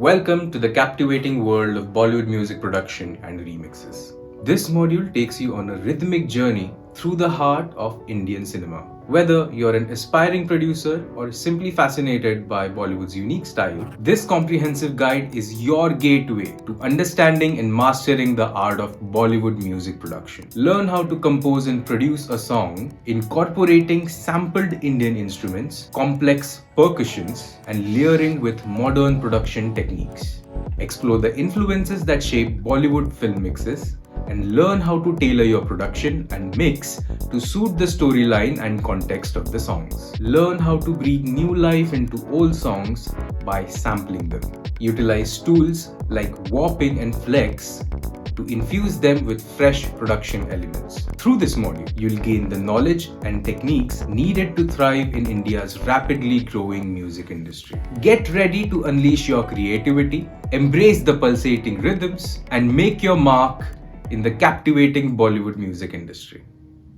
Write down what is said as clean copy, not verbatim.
Welcome to the captivating world of Bollywood music production and remixes. This module takes you on a rhythmic journey through the heart of Indian cinema. Whether you're an aspiring producer or simply fascinated by Bollywood's unique style, this comprehensive guide is your gateway to understanding and mastering the art of Bollywood music production. Learn how to compose and produce a song, incorporating sampled Indian instruments, complex percussions, and layering with modern production techniques. Explore the influences that shape Bollywood film mixes and learn how to tailor your production and mix to suit the storyline and context of the songs. Learn how to breathe new life into old songs by sampling them. Utilize tools like warping and flex to infuse them with fresh production elements. Through this module, you'll gain the knowledge and techniques needed to thrive in India's rapidly growing music industry. Get ready to unleash your creativity, embrace the pulsating rhythms, and make your mark in the captivating Bollywood music industry.